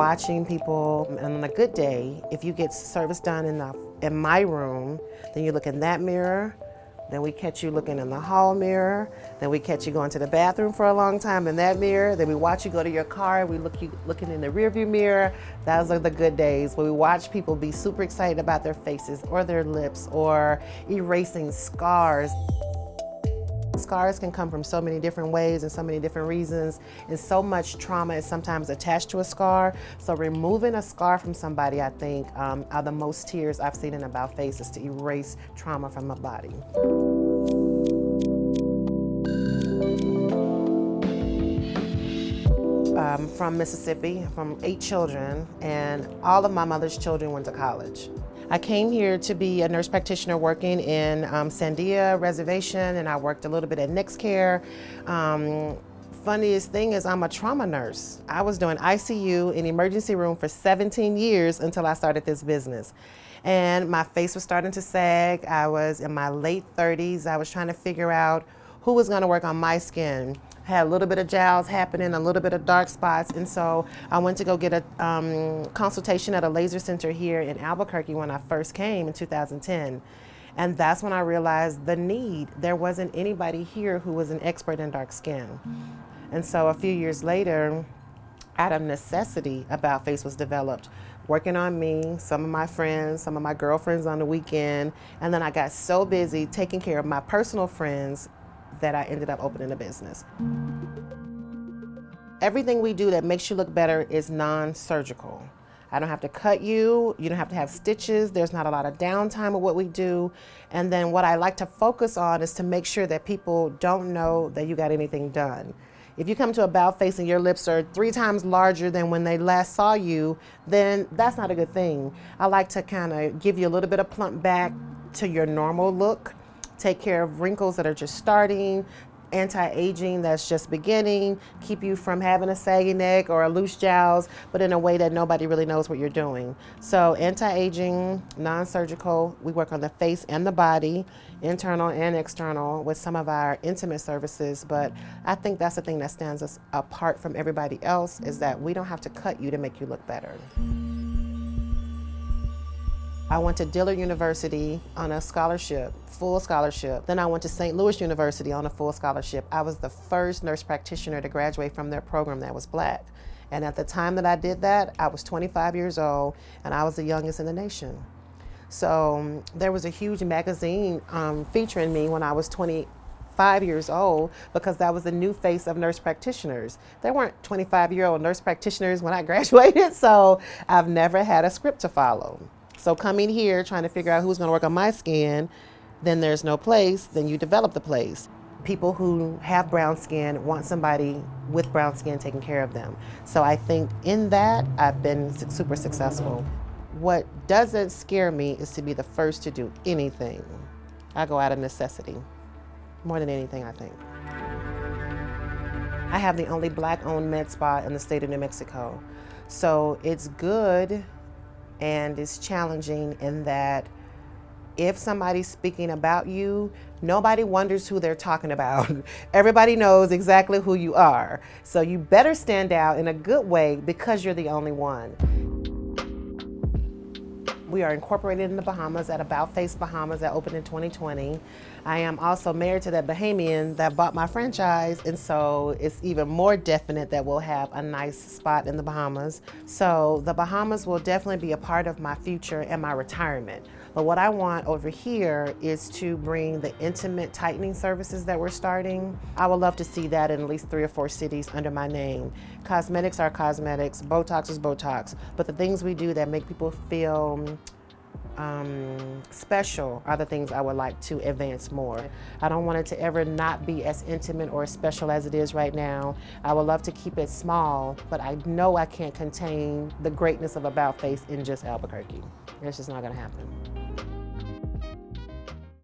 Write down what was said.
watching people, and on a good day, if you get service done in my room, then you look in that mirror, then we catch you looking in the hall mirror, then we catch you going to the bathroom for a long time in that mirror, then we watch you go to your car, we look you looking in the rearview mirror. Those are the good days where we watch people be super excited about their faces or their lips or erasing scars. Scars can come from so many different ways and so many different reasons, and so much trauma is sometimes attached to a scar. So removing a scar from somebody, I think, are the most tears I've seen in about face, is to erase trauma from a body. From Mississippi, from 8 children, and all of my mother's children went to college. I came here to be a nurse practitioner working in Sandia Reservation, and I worked a little bit at Nix Care. Funniest thing is I'm a trauma nurse. I was doing ICU in emergency room for 17 years until I started this business. And my face was starting to sag. I was in my late 30s. I was trying to figure out who was gonna work on my skin. I had a little bit of jowls happening, a little bit of dark spots, and so I went to go get a consultation at a laser center here in Albuquerque when I first came in 2010. And that's when I realized the need. There wasn't anybody here who was an expert in dark skin. And so a few years later, out of necessity, About Face was developed, working on me, some of my friends, some of my girlfriends on the weekend, and then I got so busy taking care of my personal friends that I ended up opening a business. Everything we do that makes you look better is non-surgical. I don't have to cut you, you don't have to have stitches, there's not a lot of downtime with what we do. And then what I like to focus on is to make sure that people don't know that you got anything done. If you come to About Face and your lips are 3 times larger than when they last saw you, then that's not a good thing. I like to kind of give you a little bit of plump back to your normal look, take care of wrinkles that are just starting, anti-aging that's just beginning, keep you from having a saggy neck or a loose jowls, but in a way that nobody really knows what you're doing. So anti-aging, non-surgical, we work on the face and the body, internal and external, with some of our intimate services, but I think that's the thing that stands us apart from everybody else, is that we don't have to cut you to make you look better. I went to Dillard University on a scholarship, full scholarship. Then I went to St. Louis University on a full scholarship. I was the first nurse practitioner to graduate from their program that was Black. And at the time that I did that, I was 25 years old, and I was the youngest in the nation. So there was a huge magazine featuring me when I was 25 years old, because that was the new face of nurse practitioners. There weren't 25-year-old nurse practitioners when I graduated, so I've never had a script to follow. So coming here, trying to figure out who's gonna work on my skin, then there's no place, then you develop the place. People who have brown skin want somebody with brown skin taking care of them. So I think in that, I've been super successful. What doesn't scare me is to be the first to do anything. I go out of necessity, more than anything, I think. I have the only Black-owned med spa in the state of New Mexico. So it's good, and it's challenging in that if somebody's speaking about you, nobody wonders who they're talking about. Everybody knows exactly who you are. So you better stand out in a good way because you're the only one. We are incorporated in the Bahamas at About Face Bahamas that opened in 2020. I am also married to that Bahamian that bought my franchise, and so it's even more definite that we'll have a nice spot in the Bahamas. So the Bahamas will definitely be a part of my future and my retirement. But what I want over here is to bring the intimate tightening services that we're starting. I would love to see that in at least 3 or 4 cities under my name. Cosmetics are cosmetics, Botox is Botox, but the things we do that make people feel special are the things I would like to advance more. I don't want it to ever not be as intimate or as special as it is right now. I would love to keep it small, but I know I can't contain the greatness of About Face in just Albuquerque. It's just not gonna happen.